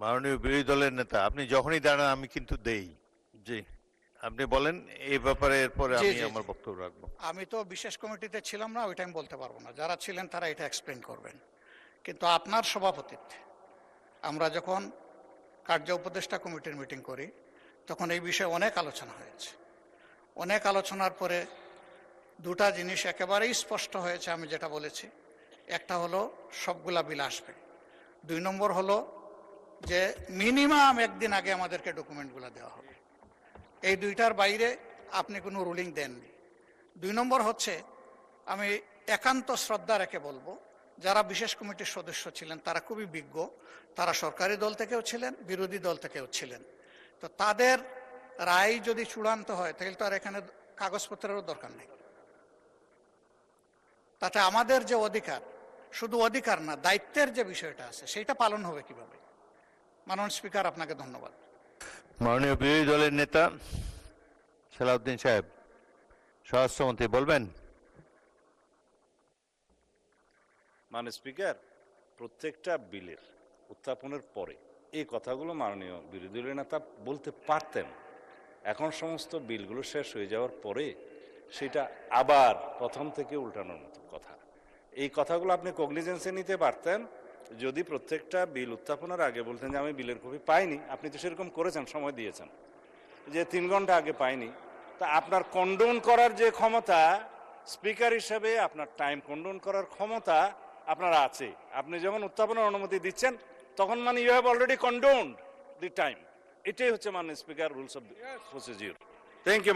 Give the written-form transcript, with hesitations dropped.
মাননীয় বিরোধী দলের নেতা, আপনি যখনই দাঁড়ান আমি কিন্তু দেই। জি, আপনি বলেন এই ব্যাপারে, এরপরে জি আমি জি আমার জি বক্তব্য রাখবো। আমি তো বিশেষ কমিটিতে ছিলাম না, ওইটা আমি বলতে পারবো না। যারা ছিলেন তারা এটা এক্সপ্লেন করবেন। কিন্তু আপনার সভাপতিত্বে আমরা যখন কার্য উপদেষ্টা কমিটির মিটিং করি, তখন এই বিষয়ে অনেক আলোচনা হয়েছে। অনেক আলোচনার পরে দুটা জিনিস একেবারেই স্পষ্ট হয়েছে। আমি যেটা বলেছি, একটা হলো সবগুলা বিল আসবে, 2 নম্বর হলো যে মিনিমাম একদিন আগে আমাদেরকে ডকুমেন্টগুলো দেওয়া হবে। এই দুইটার বাইরে আপনি কোনো রুলিং দেননি। 2 নম্বর হচ্ছে, আমি একান্ত শ্রদ্ধা রেখে বলবো, যারা বিশেষ কমিটির সদস্য ছিলেন তারা খুবই বিজ্ঞ, তারা সরকারি দল থেকেও ছিলেন, বিরোধী দল থেকেও ছিলেন। তো তাদের রায় যদি চূড়ান্ত হয় তাহলে তো আর এখানে কাগজপত্রেরও দরকার নেই। তাতে আমাদের যে অধিকার, শুধু অধিকার না, দায়িত্বের যে বিষয়টা আছে সেইটা পালন হবে কিভাবে? মাননীয় স্পিকার, আপনাকে ধন্যবাদ। মাননীয় বিরোধী দলের নেতা সালাউদ্দিন সাহেব, স্বরাষ্ট্রমন্ত্রী, বলবেন? মাননীয় স্পিকার, প্রত্যেকটা বিলের উত্থাপনের পরে এই কথাগুলো মাননীয় বিরোধী দলীয় নেতা বলতে পারতেন। এখন সমস্ত বিলগুলো শেষ হয়ে যাওয়ার পরে সেটা আবার প্রথম থেকে উল্টানোর মতো কথা। এই কথাগুলো আপনি কগনিজেন্সে নিতে পারতেন যদি প্রত্যেকটা বিল উত্থাপনের আগে বলতেন যে আমি বিলের কপি পাইনি। আপনি তো সেরকম করেছেন, সময় দিয়েছেন যে 3 ঘন্টা আগে পাইনি। তা আপনার কন্ডোন করার যে ক্ষমতা, স্পিকার হিসেবে আপনার টাইম কন্ডোন করার ক্ষমতা আপনার আছে। আপনি যখন উত্থাপনের অনুমতি দিচ্ছেন তখন মানে you have already condoned the time. এটাই হচ্ছে মাননীয় speaker, rules of procedure. Thank you.